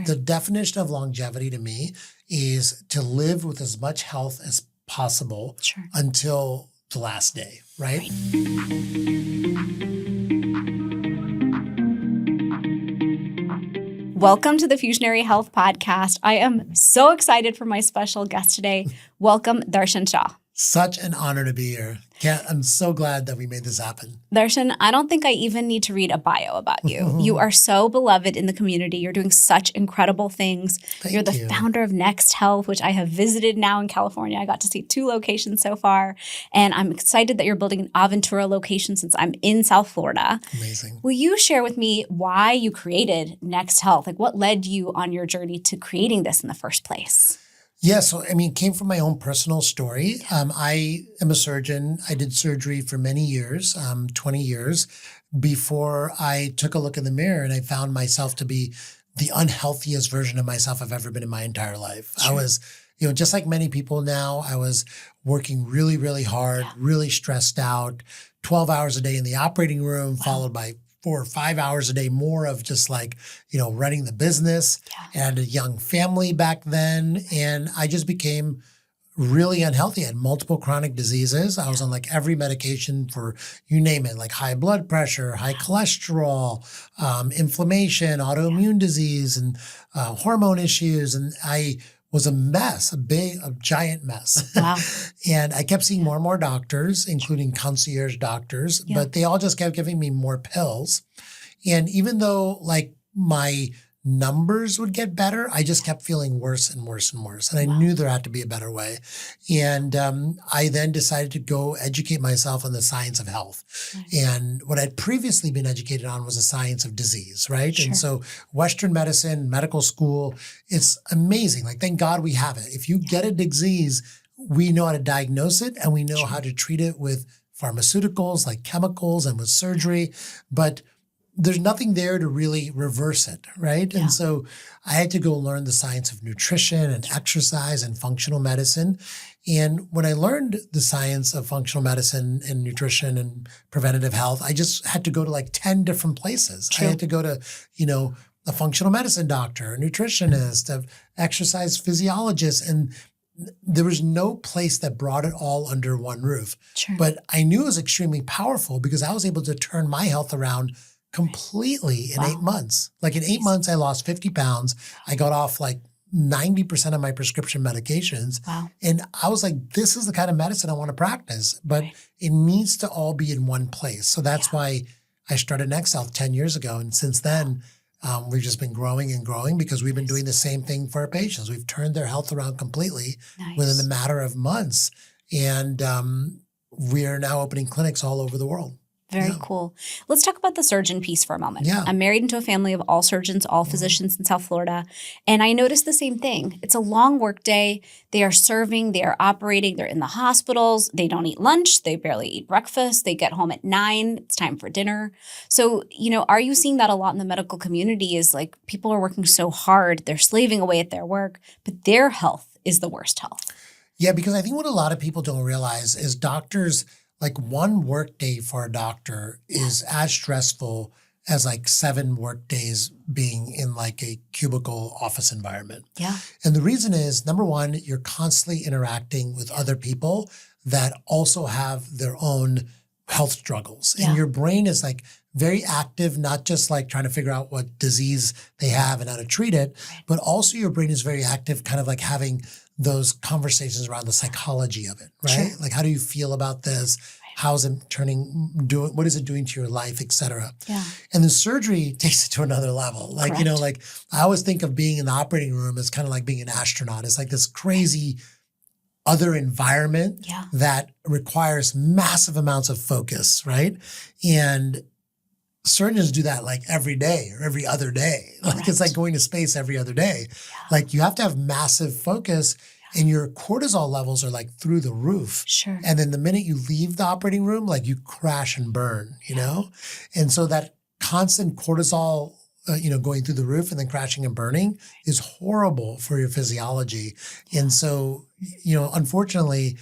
The definition of longevity to me is to live with as much health as possible until the last day, right? Welcome to the Fusionary Health Podcast. I am so excited for my special guest today. Welcome, Darshan Shah. Such an honor to be here. I'm so glad that we made this happen. Darshan, I don't think I even need to read a bio about you. You are so beloved in the community. You're doing such incredible things. You're the founder of Next Health, which I have visited now in California. I got to see 2 locations so far. And I'm excited that you're building an Aventura location since I'm in South Florida. Amazing. Will you share with me why you created Next Health? Like, what led you on your journey to creating this in the first place? Yeah, so it came from my own personal story. I am a surgeon. I did surgery for many years, 20 years, before I took a look in the mirror and I found myself to be the unhealthiest version of myself I've ever been in my entire life. Sure. I was, just like many people now, I was working really, really hard, really stressed out, 12 hours a day in the operating room, followed by 4 or 5 hours a day more of just running the business. I had a young family back then. And I just became really unhealthy. I had multiple chronic diseases. I was on every medication for, you name it, like high blood pressure, high cholesterol, inflammation, autoimmune disease, and hormone issues. And I was a mess, a giant mess. Wow. And I kept seeing more and more doctors, including concierge doctors, but they all just kept giving me more pills. And even though my numbers would get better, I just kept feeling worse and worse and worse. And I knew there had to be a better way. And I then decided to go educate myself on the science of health. And what I'd previously been educated on was the science of disease, right? Sure. And so Western medicine, medical school, it's amazing. Thank God we have it. If you get a disease, we know how to diagnose it and we know how to treat it with pharmaceuticals, like chemicals and with surgery. But there's nothing there to really reverse it, right? Yeah. And so I had to go learn the science of nutrition and exercise and functional medicine. And when I learned the science of functional medicine and nutrition and preventative health, I just had to go to 10 different places. True. I had to go to, a functional medicine doctor, a nutritionist, an exercise physiologist, and there was no place that brought it all under one roof. Sure. But I knew it was extremely powerful because I was able to turn my health around completely in 8 months. In 8 months, I lost 50 pounds. I got off 90% of my prescription medications. Wow. And I was like, this is the kind of medicine I want to practice, but it needs to all be in one place. So that's why I started Next Health 10 years ago. And since then, we've just been growing and growing because we've been doing the same thing for our patients. We've turned their health around completely within a matter of months. And we are now opening clinics all over the world. Very cool. Let's talk about the surgeon piece for a moment. Yeah. I'm married into a family of all surgeons, all physicians in South Florida. And I noticed the same thing. It's a long work day. They are serving, they are operating, they're in the hospitals. They don't eat lunch. They barely eat breakfast. They get home at 9. It's time for dinner. So, are you seeing that a lot in the medical community is people are working so hard. They're slaving away at their work, but their health is the worst health. Yeah, because I think what a lot of people don't realize is doctors, one work day for a doctor is as stressful as 7 work days being in a cubicle office environment. Yeah. And the reason is, number one, you're constantly interacting with other people that also have their own health struggles. And your brain is very active, not just trying to figure out what disease they have and how to treat it, but also your brain is very active, kind of having those conversations around the psychology of it, right? Sure. How do you feel about this? How's it what is it doing to your life, et cetera? Yeah. And the surgery takes it to another level. I always think of being in the operating room as kind of like being an astronaut. It's this crazy other environment that requires massive amounts of focus, right? And surgeons do that every day or every other day. It's going to space every other day. Yeah. You have to have massive focus and your cortisol levels are through the roof. Sure. And then the minute you leave the operating room, you crash and burn, you know? And so that constant cortisol, going through the roof and then crashing and burning is horrible for your physiology. Yeah. And so, unfortunately,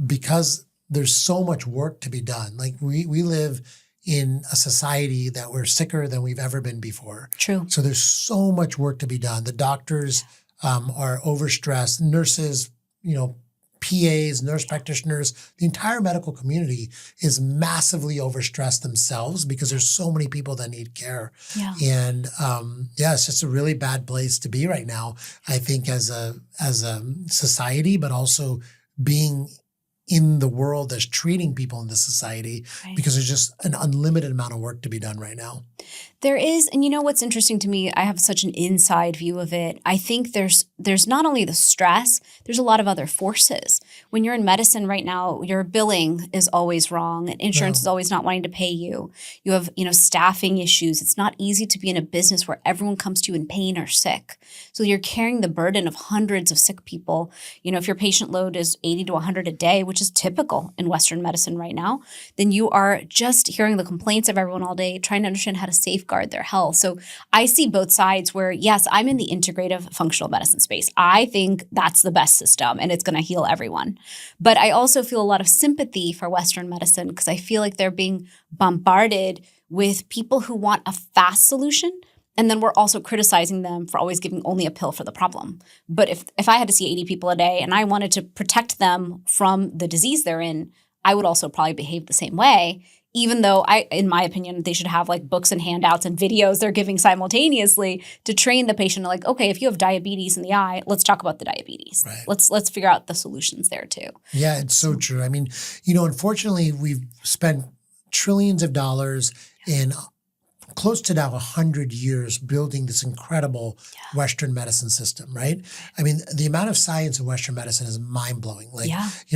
because there's so much work to be done, we live in a society that we're sicker than we've ever been before. True. So there's so much work to be done. The doctors are overstressed, nurses, PAs, nurse practitioners, the entire medical community is massively overstressed themselves because there's so many people that need care. Yeah. And it's just a really bad place to be right now, I think, as a society, but also being in the world that's treating people in this society, because there's just an unlimited amount of work to be done right now. There is, and what's interesting to me, I have such an inside view of it. I think there's not only the stress, there's a lot of other forces. When you're in medicine right now, your billing is always wrong, and insurance is always not wanting to pay you. You have, staffing issues. It's not easy to be in a business where everyone comes to you in pain or sick. So you're carrying the burden of hundreds of sick people. If your patient load is 80 to 100 a day, which is typical in Western medicine right now, then you are just hearing the complaints of everyone all day, trying to understand how to safeguard their health. So I see both sides where, yes, I'm in the integrative functional medicine space. I think that's the best system and it's going to heal everyone. But I also feel a lot of sympathy for Western medicine because I feel like they're being bombarded with people who want a fast solution. And then we're also criticizing them for always giving only a pill for the problem. But if I had to see 80 people a day and I wanted to protect them from the disease they're in, I would also probably behave the same way, even though in my opinion, they should have like books and handouts and videos they're giving simultaneously to train the patient. Like, okay, if you have diabetes in the eye, let's talk about the diabetes. Right. Let's figure out the solutions there too. Yeah, it's so true. I mean, unfortunately, we've spent trillions of dollars in close to now 100 years building this incredible Western medicine system, right? I mean, the amount of science in Western medicine is mind-blowing. Like,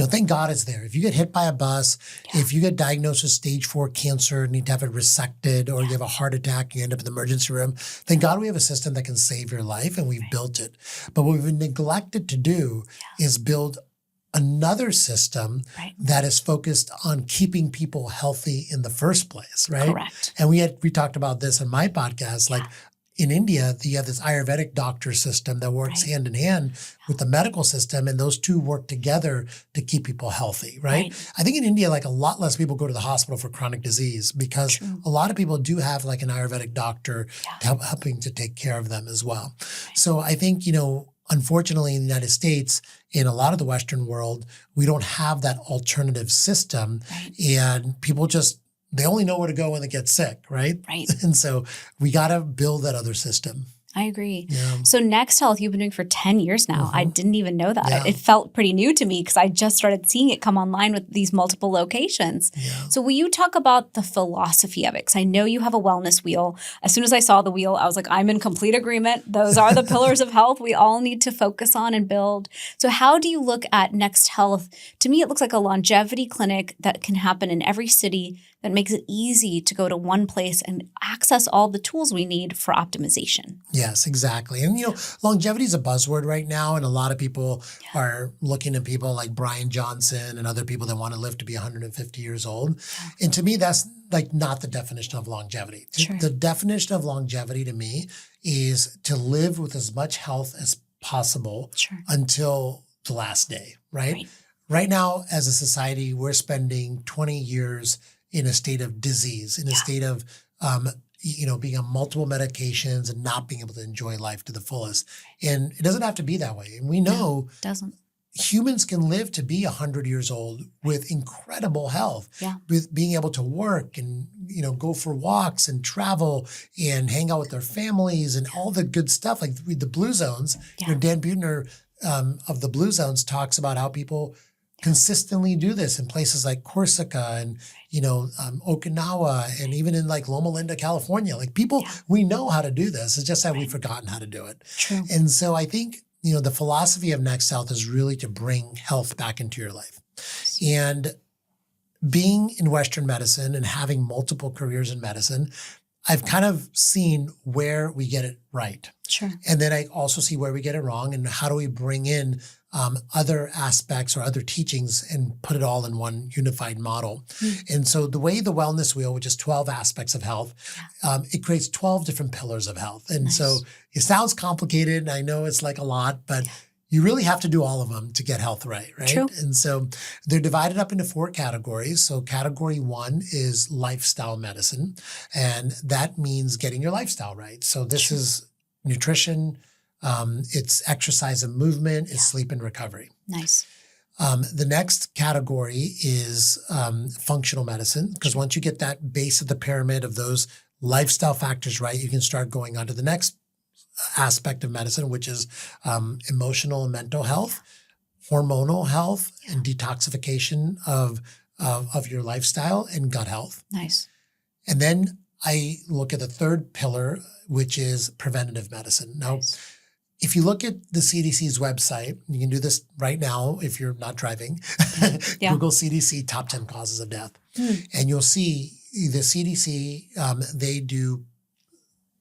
thank God it's there. If you get hit by a bus, if you get diagnosed with stage 4 cancer, need to have it resected, or you have a heart attack, you end up in the emergency room, thank God we have a system that can save your life, and we've built it. But what we've neglected to do is build another system that is focused on keeping people healthy in the first place, right? Correct. And we talked about this in my podcast, like in India, you have this Ayurvedic doctor system that works hand in hand with the medical system, and those two work together to keep people healthy, right? I think in India, like a lot less people go to the hospital for chronic disease because a lot of people do have like an Ayurvedic doctor helping to take care of them as well. So I think, unfortunately, in the United States, in a lot of the Western world, we don't have that alternative system. And people they only know where to go when they get sick, right? And so we got to build that other system. I agree. Yeah. So Next Health, you've been doing for 10 years now. I didn't even know that. It felt pretty new to me because I just started seeing it come online with these multiple locations. So will you talk about the philosophy of it? Because I know you have a wellness wheel. As soon as I saw the wheel, I was like, I'm in complete agreement. Those are the pillars of health we all need to focus on and build. So how do you look at Next Health? To me, it looks like a longevity clinic that can happen in every city that makes it easy to go to one place and access all the tools we need for optimization. Yes, exactly. And, longevity is a buzzword right now. And a lot of people are looking at people like Brian Johnson and other people that want to live to be 150 years old. And to me, that's like not the definition of longevity. The definition of longevity to me is to live with as much health as possible until the last day, right? Right now, as a society, we're spending 20 years in a state of disease, in a state of, being on multiple medications and not being able to enjoy life to the fullest. And it doesn't have to be that way. And we know humans can live to be 100 years old with incredible health, with being able to work and, go for walks and travel and hang out with their families and all the good stuff, like the Blue Zones. Dan Buettner of the Blue Zones talks about how people consistently do this in places like Corsica and, Okinawa and even in like Loma Linda, California. Like people, we know how to do this. It's just that we've forgotten how to do it. And so I think, the philosophy of Next Health is really to bring health back into your life. And being in Western medicine and having multiple careers in medicine, I've kind of seen where we get it right. And then I also see where we get it wrong and how do we bring in other aspects or other teachings and put it all in one unified model. And so the way the wellness wheel, which is 12 aspects of health, it creates 12 different pillars of health. And so it sounds complicated. And I know it's like a lot, but you really have to do all of them to get health right? True. And so they're divided up into 4 categories. So category 1 is lifestyle medicine, and that means getting your lifestyle right. So this is nutrition, it's exercise and movement, it's sleep and recovery. Nice. The next category is functional medicine, because once you get that base of the pyramid of those lifestyle factors right, you can start going on to the next aspect of medicine, which is emotional and mental health, hormonal health, and detoxification of your lifestyle and gut health. Nice. And then I look at the third pillar, which is preventative medicine. Now, if you look at the CDC's website, you can do this right now if you're not driving, Google CDC top 10 causes of death. And you'll see the CDC, they do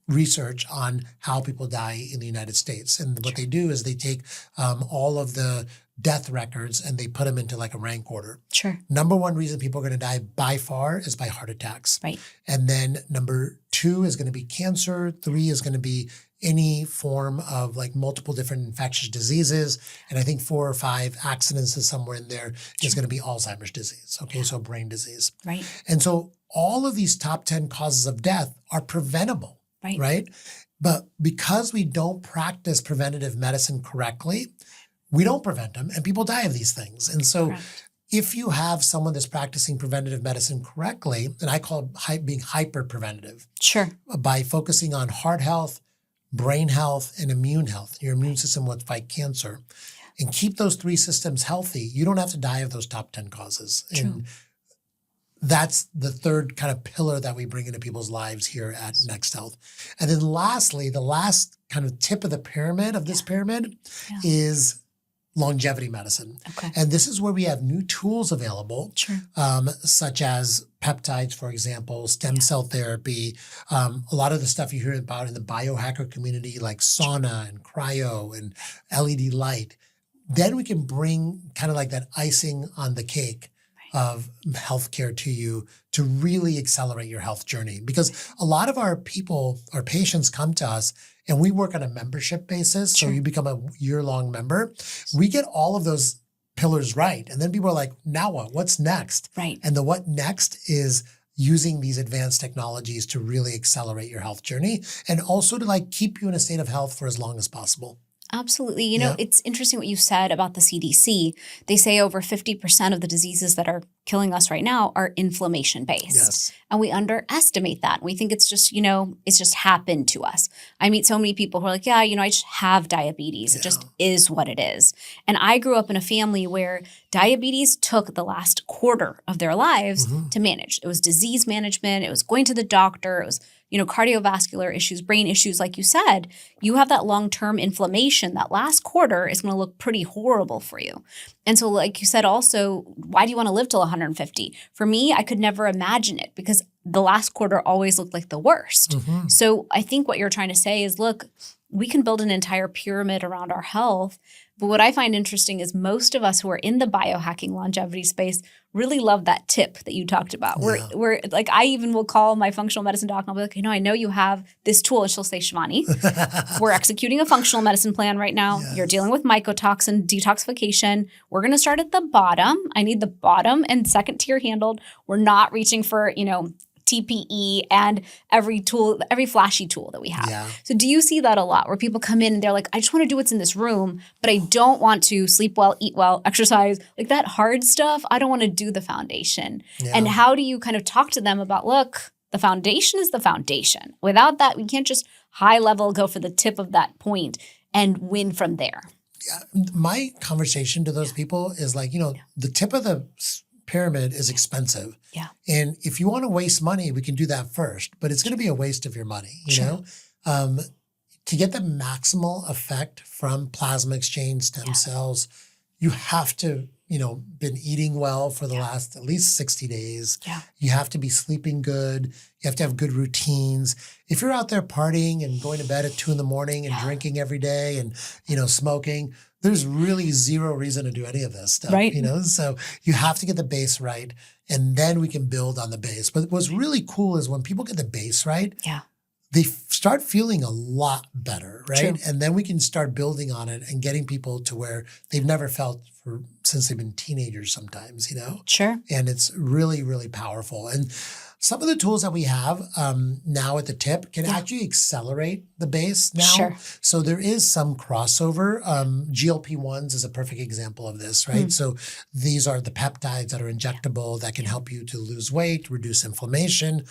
research on how people die in the United States. And what they do is they take all of the death records and they put them into like a rank order. Sure. Number 1 reason people are going to die by far is by heart attacks. Right. And then number 2 is going to be cancer. 3 is going to be any form of like multiple different infectious diseases. And I think 4 or 5 accidents is somewhere in there is going to be Alzheimer's disease. Okay. So brain disease. Right. And so all of these top 10 causes of death are preventable. Right. But because we don't practice preventative medicine correctly, we don't prevent them and people die of these things. And so if you have someone that's practicing preventative medicine correctly, and I call it being hyper-preventative. Sure. By focusing on heart health, brain health, and immune health. Your immune system will fight cancer. And keep those 3 systems healthy. You don't have to die of those top 10 causes. True. And that's the third kind of pillar that we bring into people's lives here at Next Health. And then lastly, the last kind of tip of the pyramid of this pyramid is longevity medicine. Okay. And this is where we have new tools available, such as peptides, for example, stem cell therapy, a lot of the stuff you hear about in the biohacker community, like sauna and cryo and LED light. Then we can bring kind of like that icing on the cake of healthcare to you to really accelerate your health journey. Because a lot of our people, our patients come to us and we work on a membership basis. So you become a year-long member. We get all of those pillars right. And then people are like, now what? What's next? Right. And the what next is using these advanced technologies to really accelerate your health journey and also to like keep you in a state of health for as long as possible. Absolutely. You know, it's interesting what you said about the CDC. They say over 50% of the diseases that are killing us right now are inflammation based. Yes. And we underestimate that. We think it's just, it's just happened to us. I meet so many people who are like, I just have diabetes. It just is what it is. And I grew up in a family where diabetes took the last quarter of their lives to manage. It was disease management. It was going to the doctor. It was cardiovascular issues, brain issues, like you said. You have that long-term inflammation. That last quarter is going to look pretty horrible for you. And so, like you said, also, why do you want to live till 150? For me, I could never imagine it because the last quarter always looked like the worst. So I think what you're trying to say is, look, we can build an entire pyramid around our health. But what I find interesting is most of us who are in the biohacking longevity space really love that tip that you talked about. We're like, I even will call my functional medicine doc and I'll be like, I know you have this tool. And she'll say, Shivani, we're executing a functional medicine plan right now. You're dealing with mycotoxin detoxification. We're going to start at the bottom. I need the bottom and second tier handled. We're not reaching for, TPE and every flashy tool that we have. Yeah. So do you see that a lot where people come in and they're like, I just want to do what's in this room, but I don't want to sleep well, eat well, exercise, like that hard stuff. I don't want to do the foundation. Yeah. And how do you kind of talk to them about, look, the foundation is the foundation. Without that, we can't just high level go for the tip of that point and win from there. Yeah. My conversation to those people is like, the tip of the pyramid is expensive. Yeah. And if you want to waste money, we can do that first, but it's going to be a waste of your money, you know? To get the maximal effect from plasma exchange stem cells, you have to, been eating well for the last at least 60 days. Yeah. You have to be sleeping good. You have to have good routines. If you're out there partying and going to bed at 2 a.m. and drinking every day and, smoking, there's really zero reason to do any of this stuff, right. So you have to get the base right and then we can build on the base. But what's really cool is when people get the base right, they start feeling a lot better, right? True. And then we can start building on it and getting people to where they've never felt since they've been teenagers sometimes, Sure. And it's really, really powerful. And some of the tools that we have now at the tip can actually accelerate the base now. Sure. So there is some crossover. GLP-1s is a perfect example of this, right? So these are the peptides that are injectable that can help you to lose weight, reduce inflammation,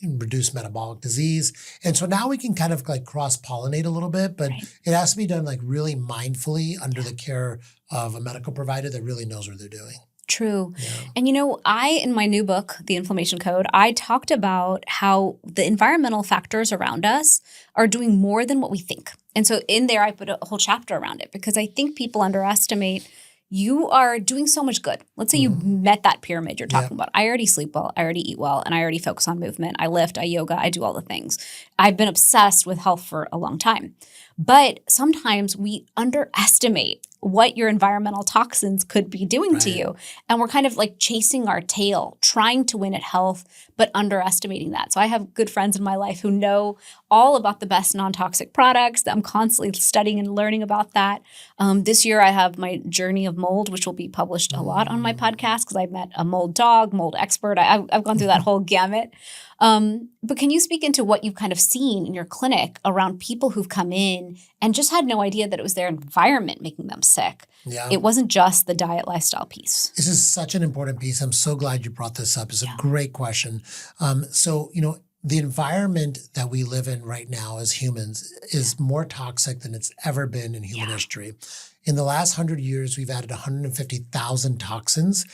reduce metabolic disease. And so now we can kind of like cross-pollinate a little bit, but it has to be done like really mindfully under the care of a medical provider that really knows what they're doing. True. Yeah. And in my new book, The Inflammation Code, I talked about how the environmental factors around us are doing more than what we think. And so in there, I put a whole chapter around it because I think people underestimate you are doing so much good. Let's say you met that pyramid you're talking about. I already sleep well, I already eat well, and I already focus on movement. I lift, I yoga, I do all the things. I've been obsessed with health for a long time. But sometimes we underestimate what your environmental toxins could be doing to you. And we're kind of like chasing our tail, trying to win at health, but underestimating that. So I have good friends in my life who know all about the best non-toxic products. I'm constantly studying and learning about that. This year I have my journey of mold, which will be published a lot on my podcast because I met a mold dog, mold expert. I've gone through that whole gamut. But can you speak into what you've kind of seen in your clinic around people who've come in and just had no idea that it was their environment making them sick? Yeah. It wasn't just the diet lifestyle piece. This is such an important piece. I'm so glad you brought this up. It's a great question. The environment that we live in right now as humans is more toxic than it's ever been in human history. In the last 100 years, we've added 150,000 toxins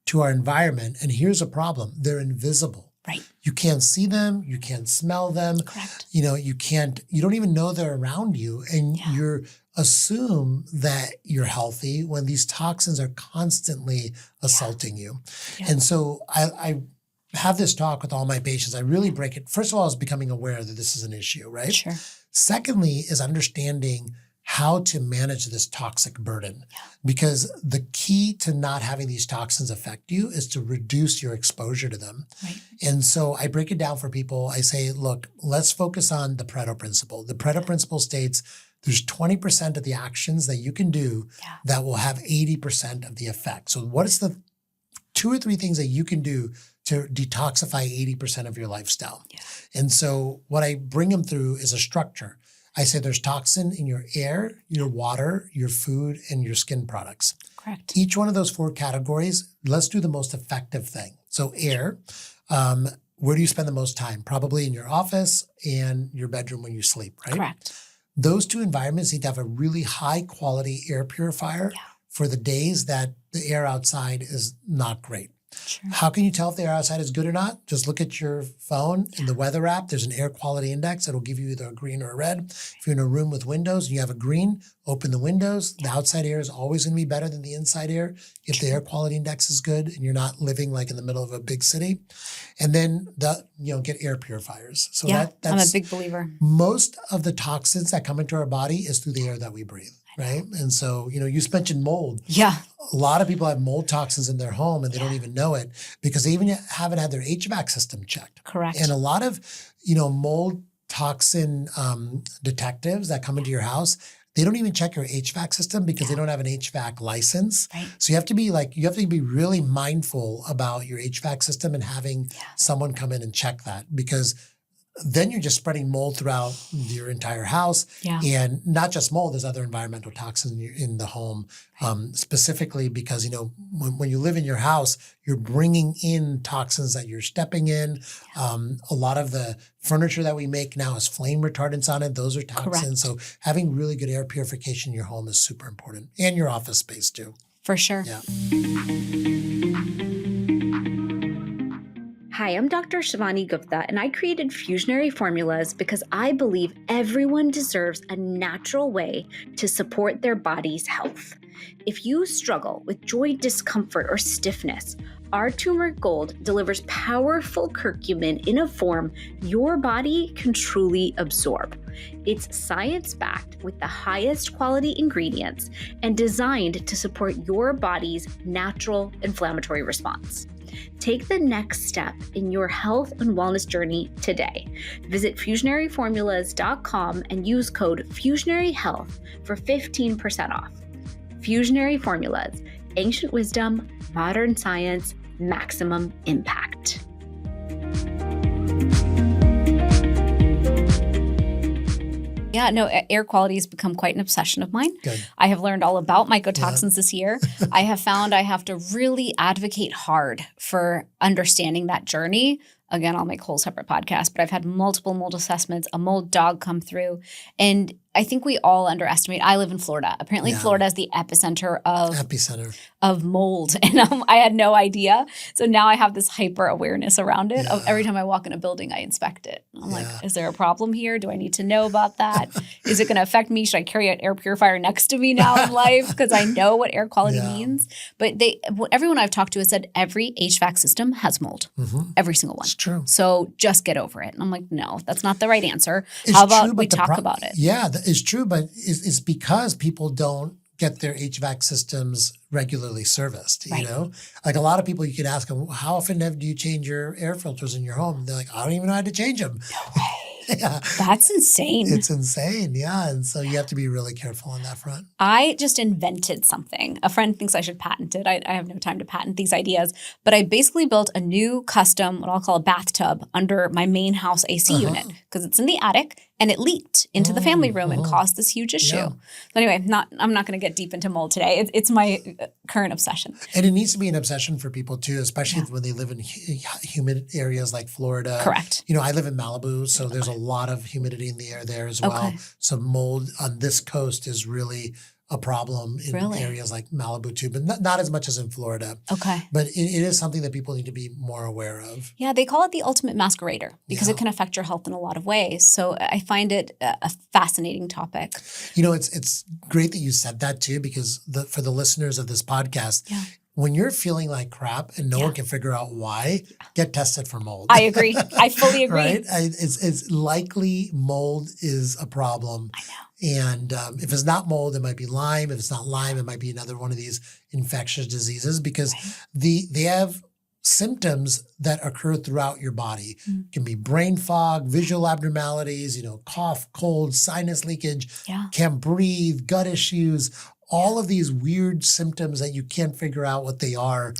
to our environment. And here's a problem. They're invisible. Right. You can't see them. You can't smell them. Correct. You don't even know they're around you. And you assume that you're healthy when these toxins are constantly assaulting you. Yeah. And so I have this talk with all my patients. I really break it. First of all, is becoming aware that this is an issue, right? Sure. Secondly, is understanding how to manage this toxic burden. Yeah. Because the key to not having these toxins affect you is to reduce your exposure to them. Right. And so I break it down for people. I say, look, let's focus on the Pareto principle. The Pareto principle states there's 20% of the actions that you can do that will have 80% of the effect. So what is the 2 or 3 things that you can do to detoxify 80% of your lifestyle? Yeah. And so what I bring them through is a structure. I say there's toxin in your air, your water, your food, and your skin products. Correct. Each one of those 4 categories, let's do the most effective thing. So air, where do you spend the most time? Probably in your office and your bedroom when you sleep, right? Correct. Those 2 environments need to have a really high quality air purifier for the days that the air outside is not great. Sure. How can you tell if the air outside is good or not? Just look at your phone in the weather app. There's an air quality index that'll give you either a green or a red. If you're in a room with windows and you have a green, open the windows. The outside air is always going to be better than the inside air if the air quality index is good and you're not living like in the middle of a big city. And then get air purifiers. So that's I'm a big believer. Most of the toxins that come into our body is through the air that we breathe. Right. And so, you mentioned mold. Yeah. A lot of people have mold toxins in their home and they don't even know it because they even haven't had their HVAC system checked. Correct. And a lot of, mold toxin detectives that come into your house, they don't even check your HVAC system because they don't have an HVAC license. Right. So you have to be really mindful about your HVAC system and having someone come in and check that because then you're just spreading mold throughout your entire house. Yeah. And not just mold, there's other environmental toxins in the home, specifically because, when you live in your house, you're bringing in toxins that you're stepping in. A lot of the furniture that we make now has flame retardants on it. Those are toxins. Correct. So having really good air purification in your home is super important, and your office space too. For sure. Yeah. Hi, I'm Dr. Shivani Gupta, and I created Fusionary Formulas because I believe everyone deserves a natural way to support their body's health. If you struggle with joint discomfort or stiffness, our turmeric gold delivers powerful curcumin in a form your body can truly absorb. It's science-backed with the highest quality ingredients and designed to support your body's natural inflammatory response. Take the next step in your health and wellness journey today. Visit fusionaryformulas.com and use code FusionaryHealth for 15% off. Fusionary Formulas, ancient wisdom, modern science, maximum impact. Yeah, no, air quality has become quite an obsession of mine. Good. I have learned all about mycotoxins this year. I have found I have to really advocate hard for understanding that journey. Again, I'll make a whole separate podcast, but I've had multiple mold assessments, a mold dog come through. And I think we all underestimate. I live in Florida. Apparently, Florida is the epicenter of mold. And I had no idea. So now I have this hyper awareness around it. Every time I walk in a building, I inspect it. I'm like, is there a problem here? Do I need to know about that? Is it going to affect me? Should I carry an air purifier next to me now in life? Because I know what air quality means. But everyone I've talked to has said every HVAC system has mold. Mm-hmm. Every single one. It's true. So just get over it. And I'm like, no, that's not the right answer. How about we talk about it? Yeah, it's true, but it's because people don't get their HVAC systems regularly serviced, you know? Like a lot of people, you can ask them, how often do you change your air filters in your home? They're like, I don't even know how to change them. No way. That's insane. It's insane, And so you have to be really careful on that front. I just invented something. A friend thinks I should patent it. I have no time to patent these ideas. But I basically built a new custom, what I'll call a bathtub, under my main house AC unit because it's in the attic and it leaked into the family room and caused this huge issue. So anyway, I'm not going to get deep into mold today. It's my current obsession. And it needs to be an obsession for people too, especially when they live in humid areas like Florida. Correct. You know, I live in Malibu, so there's a lot of humidity in the air there as well. So mold on this coast is really a problem in areas like Malibu too, but not as much as in Florida. Okay. But it is something that people need to be more aware of. Yeah, they call it the ultimate masquerader because it can affect your health in a lot of ways. So I find it a fascinating topic. You know, it's great that you said that too, because for the listeners of this podcast, when you're feeling like crap and no one can figure out why, get tested for mold. I agree. I fully agree. Right? It's likely mold is a problem. I know. And if it's not mold, it might be Lyme. If it's not Lyme, it might be another one of these infectious diseases because they have symptoms that occur throughout your body. It can be brain fog, visual abnormalities, cough, cold, sinus leakage, can't breathe, gut issues. All of these weird symptoms that you can't figure out what they are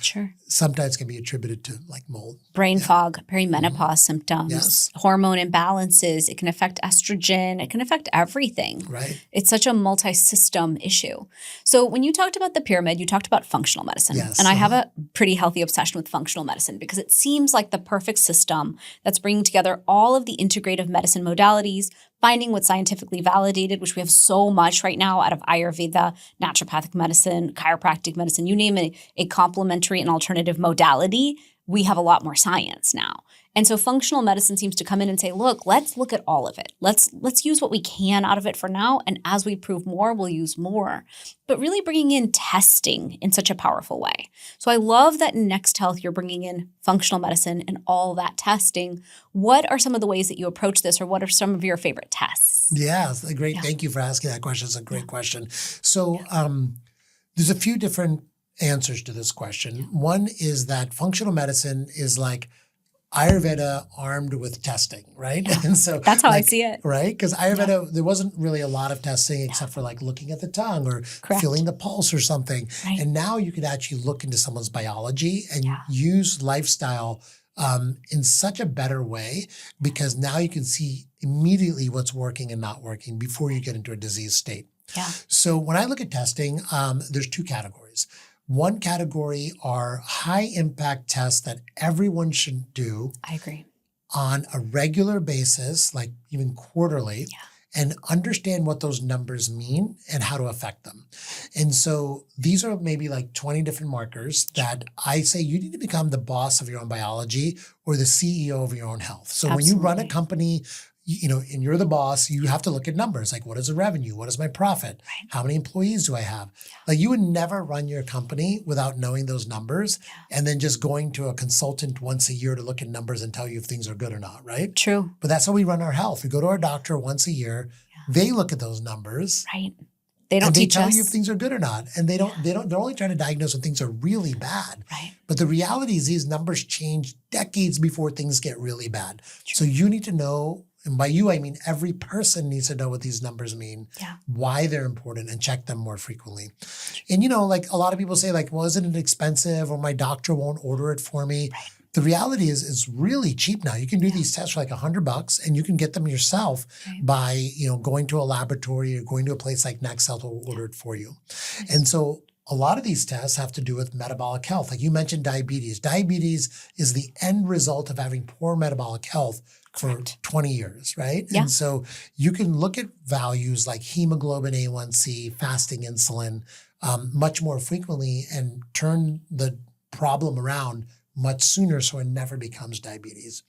sometimes can be attributed to like mold. Brain fog, perimenopause symptoms, hormone imbalances. It can affect estrogen. It can affect everything. Right. It's such a multi-system issue. So when you talked about the pyramid, you talked about functional medicine. Yes. And I have a pretty healthy obsession with functional medicine because it seems like the perfect system that's bringing together all of the integrative medicine modalities, finding what's scientifically validated, which we have so much right now out of Ayurveda, naturopathic medicine, chiropractic medicine, you name it, a complementary and alternative modality, we have a lot more science now. And so functional medicine seems to come in and say, look, let's look at all of it. Let's use what we can out of it for now. And as we prove more, we'll use more. But really bringing in testing in such a powerful way. So I love that in Next Health, you're bringing in functional medicine and all that testing. What are some of the ways that you approach this, or what are some of your favorite tests? Yeah, great. Yeah. Thank you for asking that question. It's a great question. So there's a few different answers to this question. One is that functional medicine is like Ayurveda armed with testing, right? Yeah. And so that's how I see it. Right? Because Ayurveda, there wasn't really a lot of testing except for like looking at the tongue or feeling the pulse or something. Right. And now you can actually look into someone's biology and use lifestyle in such a better way because now you can see immediately what's working and not working before you get into a disease state. Yeah. So when I look at testing, there's two categories. One category are high impact tests that everyone should do. I agree. On a regular basis, like even quarterly, and understand what those numbers mean and how to affect them. And so these are maybe like 20 different markers that I say you need to become the boss of your own biology or the CEO of your own health. So when you run a company, and you're the boss, you have to look at numbers. Like, what is the revenue? What is my profit? Right. How many employees do I have? Yeah. Like, you would never run your company without knowing those numbers and then just going to a consultant once a year to look at numbers and tell you if things are good or not, right? True. But that's how we run our health. We go to our doctor once a year. Yeah. They look at those numbers. Right. They don't and they teach tell us. you if things are good or not. And they're only trying to diagnose when things are really bad. Right. But the reality is these numbers change decades before things get really bad. So you need to know, and by you, I mean every person needs to know what these numbers mean, why they're important, and check them more frequently. And, like a lot of people say, like, well, isn't it expensive, or my doctor won't order it for me? Right. The reality is it's really cheap now. You can do these tests for like $100 and you can get them yourself by, going to a laboratory or going to a place like Next Health will order it for you. And so a lot of these tests have to do with metabolic health. Like you mentioned diabetes. Diabetes is the end result of having poor metabolic health for 20 years, right? Yeah. And so you can look at values like hemoglobin A1C, fasting insulin, much more frequently and turn the problem around much sooner so it never becomes diabetes.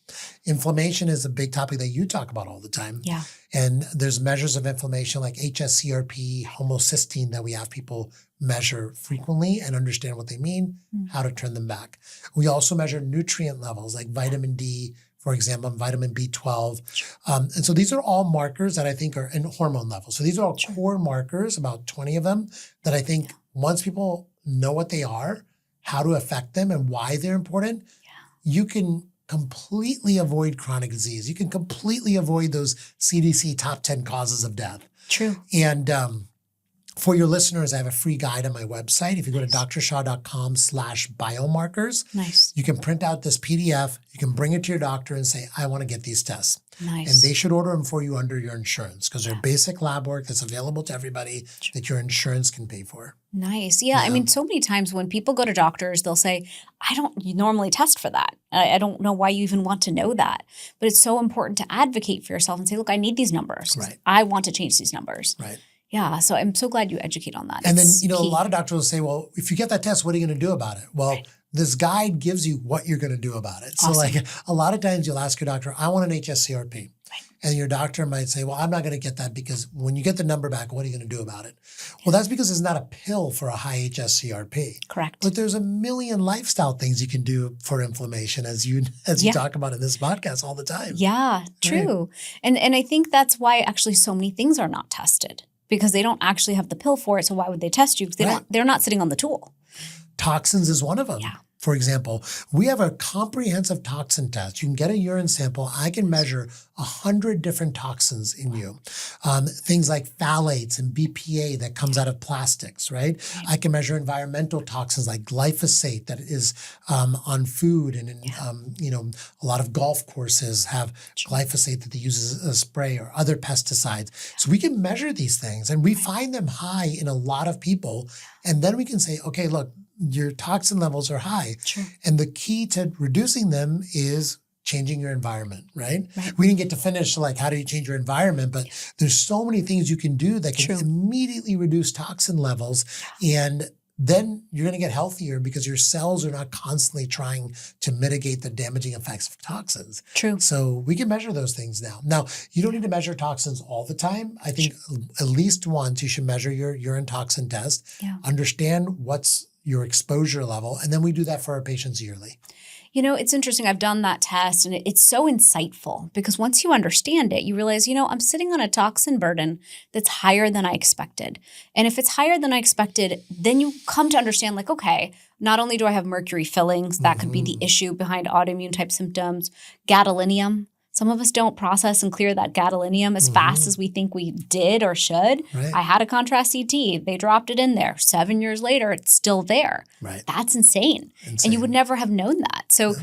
Inflammation is a big topic that you talk about all the time. Yeah. And there's measures of inflammation like HSCRP, homocysteine that we have people measure frequently and understand what they mean, how to turn them back. We also measure nutrient levels like vitamin D, for example, and vitamin B12. And so these are all markers that I think are in hormone levels. So these are all core markers, about 20 of them, that I think once people know what they are, how to affect them and why they're important, you can completely avoid chronic disease. You can completely avoid those CDC top 10 causes of death. True. And for your listeners, I have a free guide on my website. If you go to drshah.com/biomarkers, you can print out this PDF. You can bring it to your doctor and say, I want to get these tests. And they should order them for you under your insurance because they're basic lab work that's available to everybody that your insurance can pay for. Nice. Yeah. I mean, so many times when people go to doctors, they'll say, I don't normally test for that. I don't know why you even want to know that. But it's so important to advocate for yourself and say, look, I need these numbers. Right. I want to change these numbers. Right. Yeah. So I'm so glad you educate on that. And it's then, a key. lot of doctors will say, well, if you get that test, what are you going to do about it? Well, this guide gives you what you're going to do about it. Awesome. So like a lot of times you'll ask your doctor, I want an HSCRP. And your doctor might say, well, I'm not going to get that because when you get the number back, what are you going to do about it? Well, that's because it's not a pill for a high HSCRP. Correct. But there's a million lifestyle things you can do for inflammation as you talk about in this podcast all the time. Yeah, true. Right. And I think that's why actually so many things are not tested because they don't actually have the pill for it. So why would they test you? Because they're not sitting on the tool. Toxins is one of them. Yeah. For example, we have a comprehensive toxin test. You can get a urine sample. I can measure 100 different toxins in you. Things like phthalates and BPA that comes out of plastics, right? I can measure environmental toxins like glyphosate that is on food and in, a lot of golf courses have glyphosate that they use as a spray or other pesticides. So we can measure these things and we find them high in a lot of people. And then we can say, okay, look, your toxin levels are high. Sure. And the key to reducing them is changing your environment, right? We didn't get to finish like how do you change your environment, but there's so many things you can do that can immediately reduce toxin levels. And then you're going to get healthier because your cells are not constantly trying to mitigate the damaging effects of toxins. True. So we can measure those things now. Now, you don't need to measure toxins all the time. I think at least once you should measure your urine toxin test, understand what's your exposure level, and then we do that for our patients yearly. It's interesting. I've done that test and it's so insightful because once you understand it, you realize, I'm sitting on a toxin burden that's higher than I expected. And if it's higher than I expected, then you come to understand like, okay, not only do I have mercury fillings, that could be the issue behind autoimmune type symptoms, gadolinium. Some of us don't process and clear that gadolinium as fast as we think we did or should. Right. I had a contrast CT. They dropped it in there. 7 years later, it's still there. Right. That's insane. And you would never have known that. So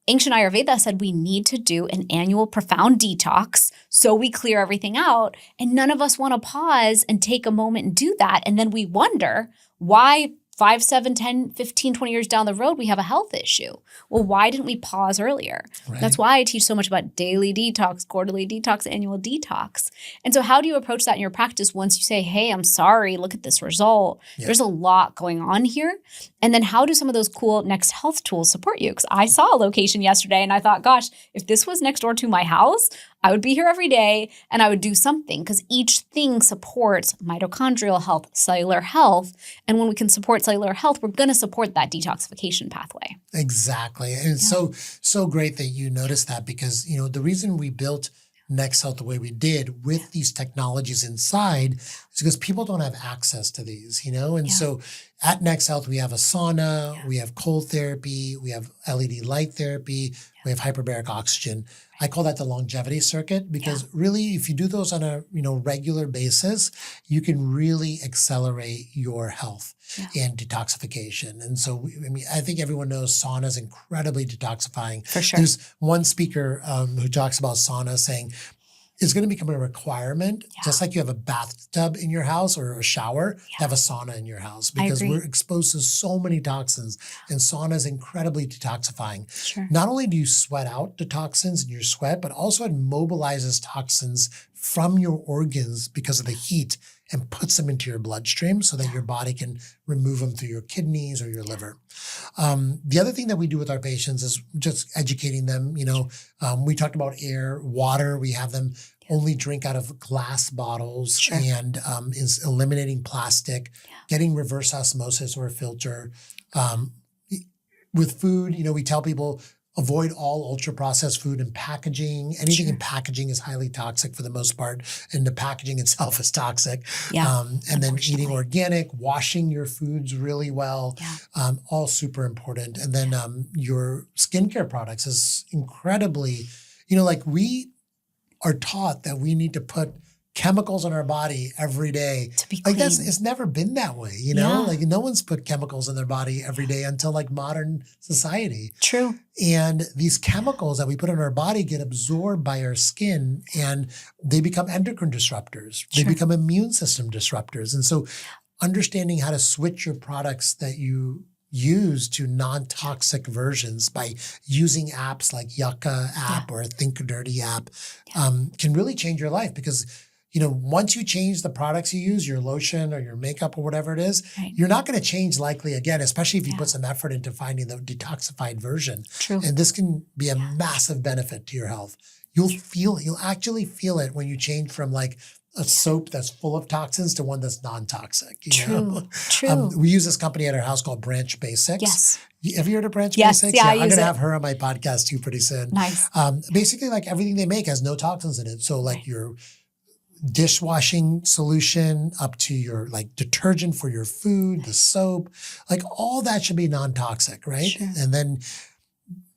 ancient Ayurveda said we need to do an annual profound detox so we clear everything out. And none of us want to pause and take a moment and do that. And then we wonder why 5, 7, 10, 15, 20 years down the road, we have a health issue. Well, why didn't we pause earlier? Right. That's why I teach so much about daily detox, quarterly detox, annual detox. And so how do you approach that in your practice once you say, hey, I'm sorry, look at this result. Yeah. There's a lot going on here. And then how do some of those cool Next Health tools support you? Because I saw a location yesterday and I thought, gosh, if this was next door to my house, I would be here every day and I would do something because each thing supports mitochondrial health, cellular health. And when we can support cellular health, we're going to support that detoxification pathway. Exactly. And it's so great that you noticed that because, the reason we built Next Health the way we did with these technologies inside is because people don't have access to these, And so at Next Health, we have a sauna, we have cold therapy, we have LED light therapy, we have hyperbaric oxygen. I call that the longevity circuit because really, if you do those on a regular basis, you can really accelerate your health and detoxification. And so, I think everyone knows sauna is incredibly detoxifying. For sure. There's one speaker who talks about sauna saying, it's going to become a requirement, just like you have a bathtub in your house or a shower, to have a sauna in your house because we're exposed to so many toxins and sauna is incredibly detoxifying. Sure. Not only do you sweat out the toxins in your sweat, but also it mobilizes toxins from your organs because of the heat and puts them into your bloodstream so that your body can remove them through your kidneys or your liver. The other thing that we do with our patients is just educating them. We talked about air, water. We have them only drink out of glass bottles and is eliminating plastic, getting reverse osmosis or a filter. With food, we tell people avoid all ultra-processed food and packaging. Anything in packaging is highly toxic for the most part, and the packaging itself is toxic. And then eating organic, washing your foods really well, all super important. And then your skincare products is incredibly, we are taught that we need to put chemicals in our body every day. To be clean. It's never been that way, no one's put chemicals in their body every day until modern society. True. And these chemicals that we put in our body get absorbed by our skin and they become endocrine disruptors. They become immune system disruptors. And so understanding how to switch your products that you use to non-toxic versions by using apps like Yucca app or Think Dirty app can really change your life because once you change the products you use, your lotion or your makeup or whatever it is, you're not going to change likely again, especially if you put some effort into finding the detoxified version. True. And this can be a massive benefit to your health. You'll actually feel it when you change from a soap that's full of toxins to one that's non-toxic. True. We use this company at our house called Branch Basics. Yes. Have you heard of Branch Yes, Basics? yeah, I I'm going use to it. have her on my podcast too pretty soon. Nice. Basically, everything they make has no toxins in it. So your dishwashing solution up to your detergent for your food, the soap, all that should be non-toxic, right? Sure. And then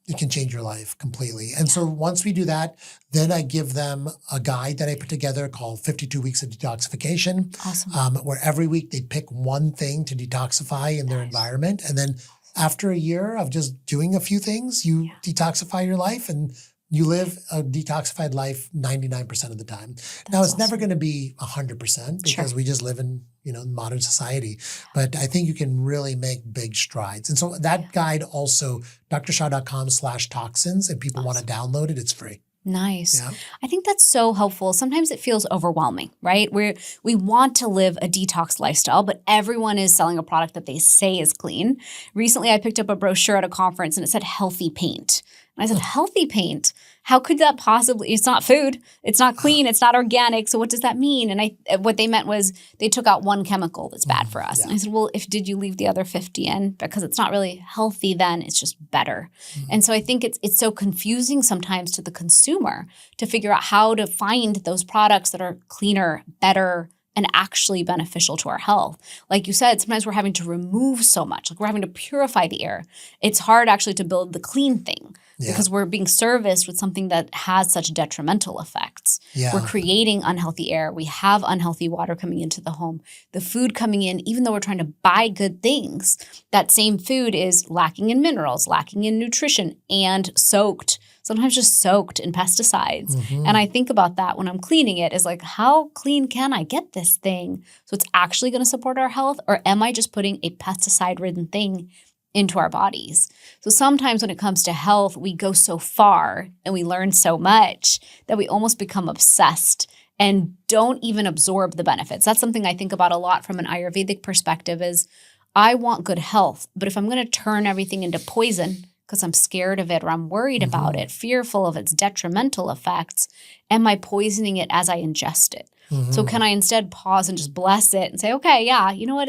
it can change your life completely. And so once we do that, then I give them a guide that I put together called 52 Weeks of Detoxification. Awesome. Where every week they pick one thing to detoxify in their environment. And then after a year of just doing a few things, you detoxify your life and you live a detoxified life 99% of the time. Now, it's never going to be 100% because we just live in, modern society. But I think you can really make big strides. And so that guide also, drshah.com/toxins, if people want to download it, it's free. Nice. Yeah. I think that's so helpful. Sometimes it feels overwhelming, right? We want to live a detox lifestyle, but everyone is selling a product that they say is clean. Recently, I picked up a brochure at a conference and it said healthy paint. And I said, healthy paint? How could that possibly? It's not food. It's not clean. It's not organic. So what does that mean? And what they meant was they took out one chemical that's bad for us. And I said, well, did you leave the other 50 in? Because it's not really healthy then. It's just better. And so I think it's so confusing sometimes to the consumer to figure out how to find those products that are cleaner, better, and actually beneficial to our health. Like you said, sometimes we're having to remove so much. We're having to purify the air. It's hard actually to build the clean thing because we're being serviced with something that has such detrimental effects. We're creating unhealthy air. We have unhealthy water coming into the home. The food coming in, even though we're trying to buy good things, that same food is lacking in minerals, lacking in nutrition, and sometimes just soaked in pesticides. And I think about that when I'm cleaning it is how clean can I get this thing so it's actually going to support our health? Or am I just putting a pesticide-ridden thing into our bodies? So sometimes when it comes to health, we go so far and we learn so much that we almost become obsessed and don't even absorb the benefits. That's something I think about a lot from an Ayurvedic perspective is I want good health, but if I'm going to turn everything into poison because I'm scared of it or I'm worried about it, fearful of its detrimental effects, am I poisoning it as I ingest it? So can I instead pause and just bless it and say, okay, yeah, you know what?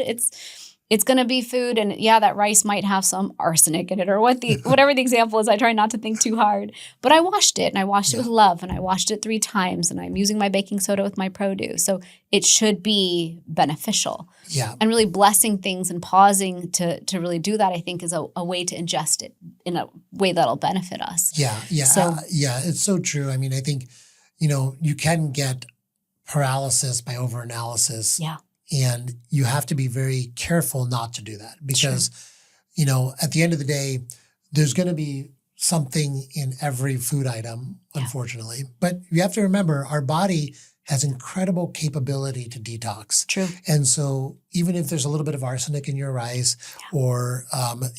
it's going to be food, and yeah, that rice might have some arsenic in it, or whatever the example is. I try not to think too hard, but I washed it, and I washed it with love, and I washed it 3 times, and I'm using my baking soda with my produce. So it should be beneficial. Yeah. And really blessing things and pausing to really do that, I think, is a way to ingest it in a way that'll benefit us. Yeah. It's so true. I mean, I think, you can get paralysis by overanalysis. Yeah. And you have to be very careful not to do that because, at the end of the day, there's going to be something in every food item, unfortunately. But you have to remember our body has incredible capability to detox. True. And so even if there's a little bit of arsenic in your rice or,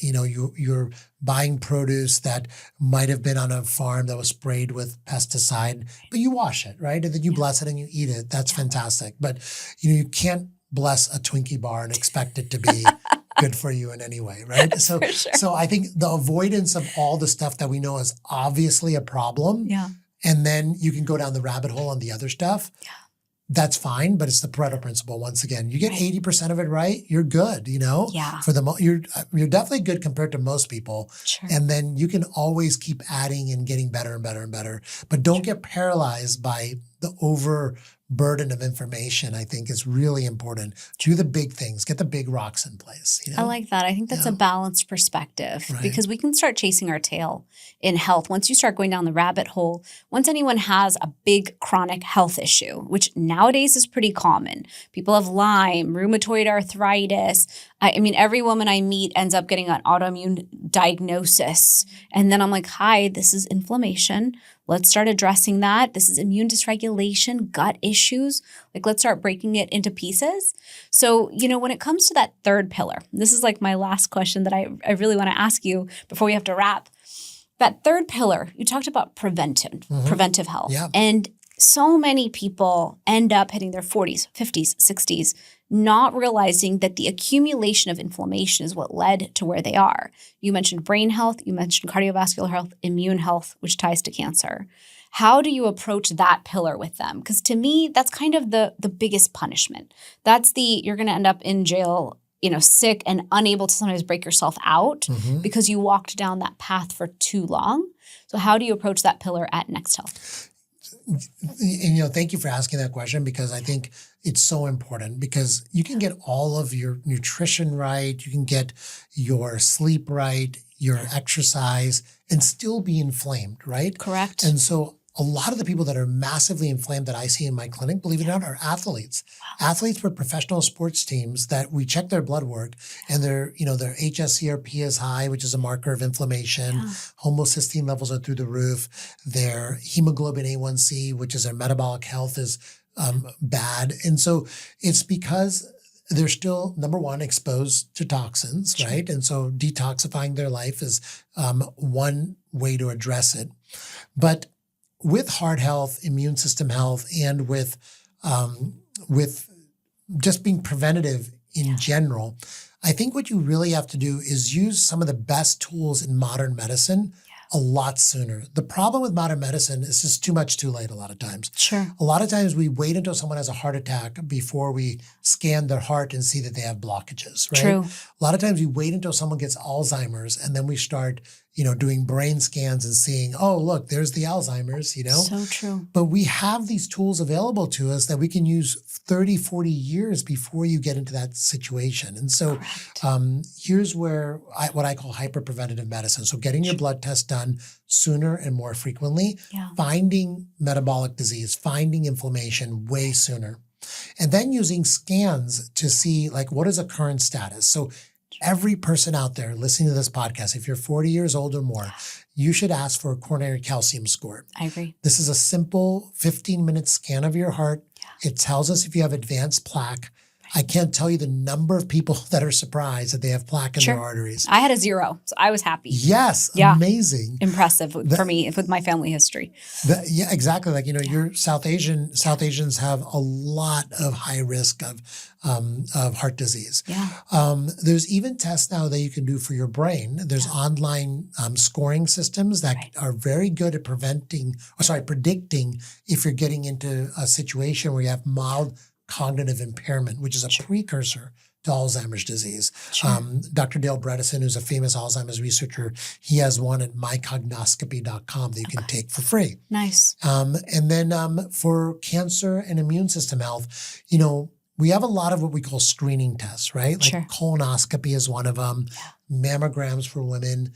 you're buying produce that might have been on a farm that was sprayed with pesticide, but you wash it, right? And then you bless it and you eat it. That's fantastic. But, you can't bless a Twinkie bar and expect it to be good for you in any way, right? So, so I think the avoidance of all the stuff that we know is obviously a problem. Yeah. And then you can go down the rabbit hole on the other stuff. Yeah. That's fine, but it's the Pareto principle. Once again, you get 80% of it right, you're good, Yeah. For you're definitely good compared to most people. Sure. And then you can always keep adding and getting better and better and better. But don't get paralyzed by the overburden of information. I think is really important. Do the big things, get the big rocks in place. I like that. I think that's a balanced perspective because we can start chasing our tail in health. Once you start going down the rabbit hole, once anyone has a big chronic health issue, which nowadays is pretty common. People have Lyme, rheumatoid arthritis. I mean, every woman I meet ends up getting an autoimmune diagnosis. And then I'm like, hi, this is inflammation. Let's start addressing that. This is immune dysregulation, gut issues. Like, let's start breaking it into pieces. So, when it comes to that third pillar, this is like my last question that I really want to ask you before we have to wrap. That third pillar, you talked about preventive health. Yeah. And so many people end up hitting their 40s, 50s, 60s, not realizing that the accumulation of inflammation is what led to where they are. You mentioned brain health, you mentioned cardiovascular health, immune health, which ties to cancer. How do you approach that pillar with them? Because to me, that's kind of the biggest punishment. That's you're going to end up in jail, sick and unable to sometimes break yourself out because you walked down that path for too long. So how do you approach that pillar at Next Health? And, thank you for asking that question because I think it's so important because you can get all of your nutrition right. You can get your sleep right, your exercise, and still be inflamed, right? Correct. And so a lot of the people that are massively inflamed that I see in my clinic, believe it or not, are athletes. Wow. Athletes with professional sports teams that we check their blood work and their HSCRP is high, which is a marker of inflammation. Yeah. Homocysteine levels are through the roof. Their hemoglobin A1C, which is their metabolic health, is bad. And so it's because they're still, number one, exposed to toxins, sure. right? And so detoxifying their life is one way to address it. But with heart health, immune system health, and with just being preventative in general, I think what you really have to do is use some of the best tools in modern medicine a lot sooner. The problem with modern medicine is just too much too late a lot of times. Sure. A lot of times we wait until someone has a heart attack before we scan their heart and see that they have blockages, right? True. A lot of times we wait until someone gets Alzheimer's and then we start doing brain scans and seeing, oh, look, there's the Alzheimer's, So true. But we have these tools available to us that we can use 30, 40 years before you get into that situation. And so here's where what I call hyper-preventative medicine. So getting your blood test done sooner and more frequently, finding metabolic disease, finding inflammation way sooner, and then using scans to see what is a current status. So every person out there listening to this podcast, if you're 40 years old or more, you should ask for a coronary calcium score. I agree. This is a simple 15-minute scan of your heart. Yeah. It tells us if you have advanced plaque. I can't tell you the number of people that are surprised that they have plaque in their arteries. I had a 0, so I was happy. Yes, amazing. Impressive for me with my family history. Yeah, exactly. You're South Asian. South Asians have a lot of high risk of heart disease. Yeah. There's even tests now that you can do for your brain. There's online scoring systems that are very good at predicting if you're getting into a situation where you have mild cognitive impairment, which is a precursor to Alzheimer's disease. Sure. Dr. Dale Bredesen, who's a famous Alzheimer's researcher, he has one at mycognoscopy.com that you can take for free. Nice. And then for cancer and immune system health, we have a lot of what we call screening tests, right? Like colonoscopy is one of them, mammograms for women.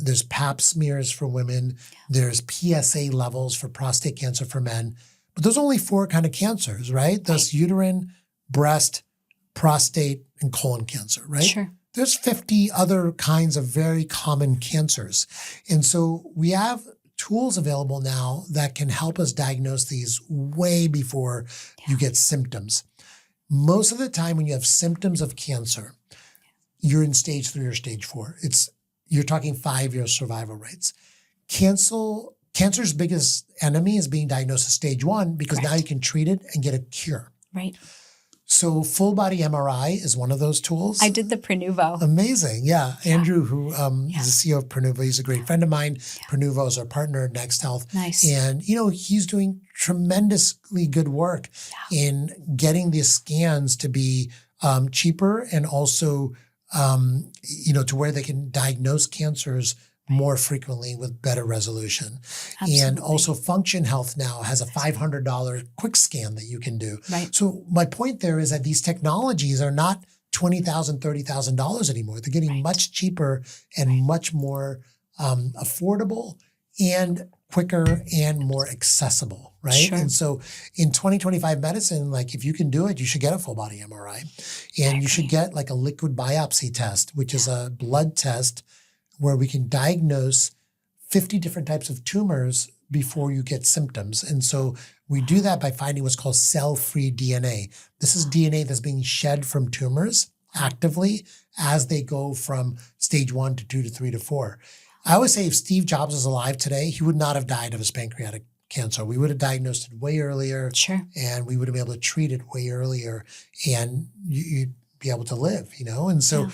There's pap smears for women. There's PSA levels for prostate cancer for men. But there's only 4 kind of cancers, right? There's uterine, breast, prostate, and colon cancer, right? Sure. There's 50 other kinds of very common cancers. And so we have tools available now that can help us diagnose these way before you get symptoms. Most of the time when you have symptoms of cancer, you're in stage 3 or stage 4. You're talking 5-year survival rates. Cancer's biggest enemy is being diagnosed as stage 1 because now you can treat it and get a cure. Right. So full body MRI is one of those tools. I did the Prenuvo. Amazing. Yeah. Andrew, who is the CEO of Prenuvo, he's a great friend of mine. Prenuvo is our partner at Next Health. Nice. And, he's doing tremendously good work in getting these scans to be cheaper and also, to where they can diagnose cancers more frequently with better resolution. Absolutely. And also Function Health now has a $500 quick scan that you can do. Right. So my point there is that these technologies are not $20,000, $30,000 anymore. They're getting much cheaper and much more affordable and quicker and more accessible, right? Sure. And so in 2025 medicine, like if you can do it, you should get a full body MRI. And you should get like a liquid biopsy test, which is a blood test where we can diagnose 50 different types of tumors before you get symptoms. And so we do that by finding what's called cell-free DNA. This is DNA that's being shed from tumors actively as they go from stage 1 to 2 to 3 to 4. I always say if Steve Jobs was alive today, he would not have died of his pancreatic cancer. We would have diagnosed it way earlier. Sure. And we would have been able to treat it way earlier. And you'd be able to live, And so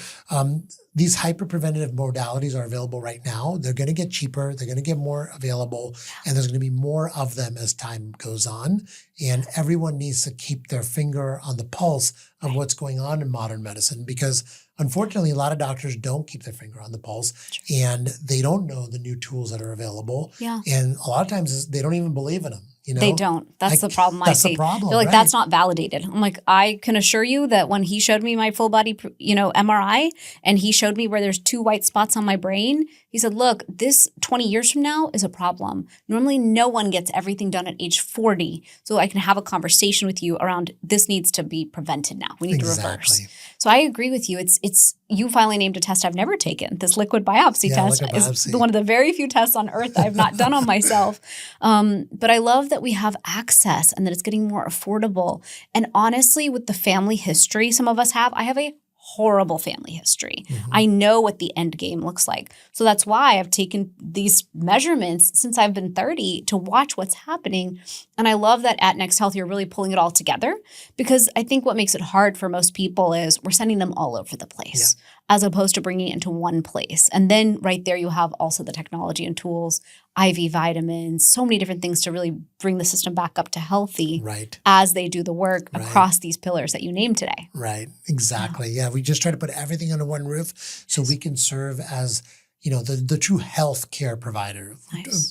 these hyper-preventative modalities are available right now. They're going to get cheaper. They're going to get more available. And there's going to be more of them as time goes on. And everyone needs to keep their finger on the pulse of what's going on in modern medicine because unfortunately, a lot of doctors don't keep their finger on the pulse and they don't know the new tools that are available. Yeah. And a lot of times they don't even believe in them. They don't. That's the problem I see. That's the problem. They're like, right. That's not validated. I'm like, I can assure you that when he showed me my full body, MRI, and he showed me where there's 2 white spots on my brain, he said, look, this 20 years from now is a problem. Normally, no one gets everything done at age 40. So I can have a conversation with you around this needs to be prevented now. We need to reverse. So I agree with you. It's you finally named a test I've never taken. This liquid biopsy test is one of the very few tests on earth I've not done on myself. But I love that we have access and that it's getting more affordable. And honestly, with the family history some of us have, I have a horrible family history. Mm-hmm. I know what the end game looks like. So that's why I've taken these measurements since I've been 30 to watch what's happening. And I love that at Next Health, you're really pulling it all together because I think what makes it hard for most people is we're sending them all over the place as opposed to bringing it into one place. And then right there, you have also the technology and tools, IV vitamins, so many different things to really bring the system back up to healthy as they do the work across these pillars that you named today. Right. Exactly. Yeah. We just try to put everything under one roof so we can serve as the true health care provider,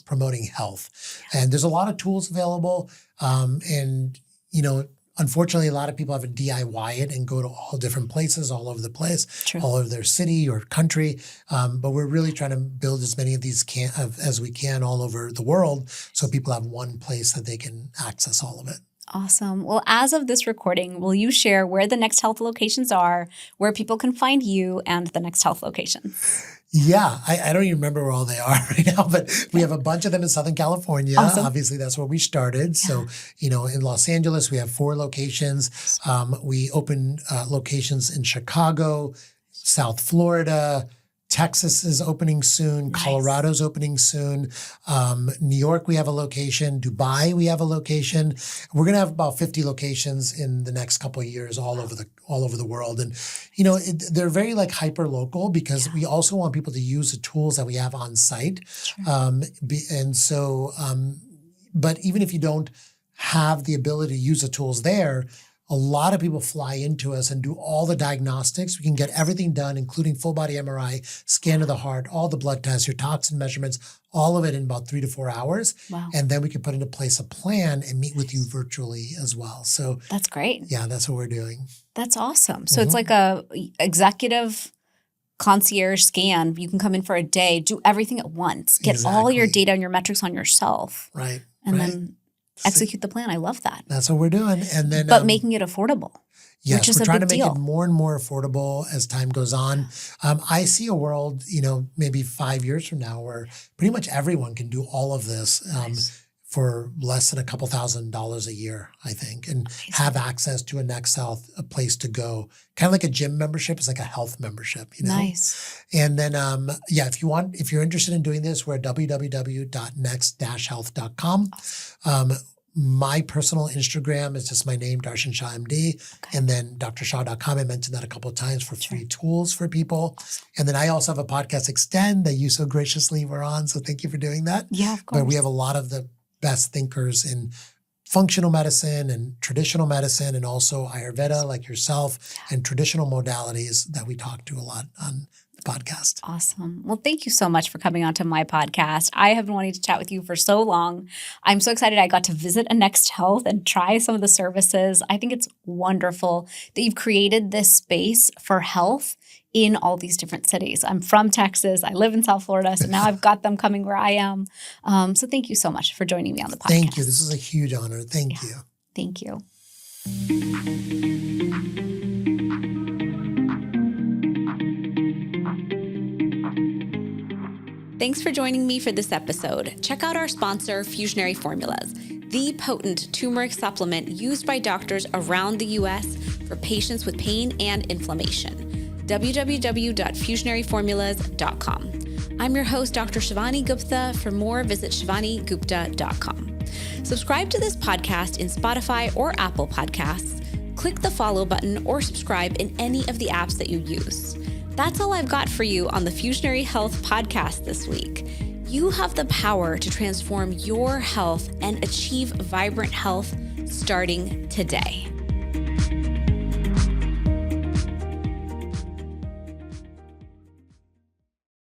promoting health. And there's a lot of tools available. Unfortunately, a lot of people have to DIY it and go to all different places all over the place, all over their city or country. But we're really trying to build as many of these as we can all over the world so people have one place that they can access all of it. Awesome. Well, as of this recording, will you share where the Next Health locations are, where people can find you and the Next Health location? Yeah, I don't even remember where all they are right now, but we have a bunch of them in Southern California. Awesome. Obviously, that's where we started. Yeah. So, in Los Angeles, we have 4 locations. We open locations in Chicago, South Florida, Texas is opening soon. Nice. Colorado's opening soon. New York, we have a location. Dubai, we have a location. We're going to have about 50 locations in the next couple of years all over the world. And, they're very hyper local because we also want people to use the tools that we have on site. Sure. But even if you don't have the ability to use the tools there, a lot of people fly into us and do all the diagnostics. We can get everything done, including full body MRI, scan of the heart, all the blood tests, your toxin measurements, all of it in about 3 to 4 hours. Wow. And then we can put into place a plan and meet with you virtually as well. So that's great. Yeah, that's what we're doing. That's awesome. So it's like a executive concierge scan. You can come in for a day, do everything at once, get all your data and your metrics on yourself. Right. And then execute the plan. I love that. That's what we're doing. And then, but making it affordable. Yes, which is we're a trying to big make deal. it more and more affordable as time goes on. I see a world, maybe 5 years from now where pretty much everyone can do all of this for less than a couple $1,000s a year, I think, and have access to a Next Health, a place to go. Kind of like a gym membership. It's like a health membership, Nice. And then, if you're interested in doing this, we're at www.next-health.com. My personal Instagram is just my name, Darshan Shah MD, and then drshaw.com. I mentioned that a couple of times for free tools for people. And then I also have a podcast, Extend, that you so graciously were on. So thank you for doing that. Yeah, of course. But we have a lot of the best thinkers in functional medicine and traditional medicine, and also Ayurveda like yourself, and traditional modalities that we talk to a lot on the podcast. Awesome. Well, thank you so much for coming onto my podcast. I have been wanting to chat with you for so long. I'm so excited I got to visit a Next Health and try some of the services. I think it's wonderful that you've created this space for health in all these different cities. I'm from Texas. I live in South Florida. So now I've got them coming where I am. So thank you so much for joining me on the podcast. Thank you. This is a huge honor. Thank you. Thank you. Thanks for joining me for this episode. Check out our sponsor, Fusionary Formulas, the potent turmeric supplement used by doctors around the U.S. for patients with pain and inflammation. www.fusionaryformulas.com. I'm your host, Dr. Shivani Gupta. For more, visit shivanigupta.com. Subscribe to this podcast in Spotify or Apple Podcasts. Click the follow button or subscribe in any of the apps that you use. That's all I've got for you on the Fusionary Health podcast this week. You have the power to transform your health and achieve vibrant health starting today.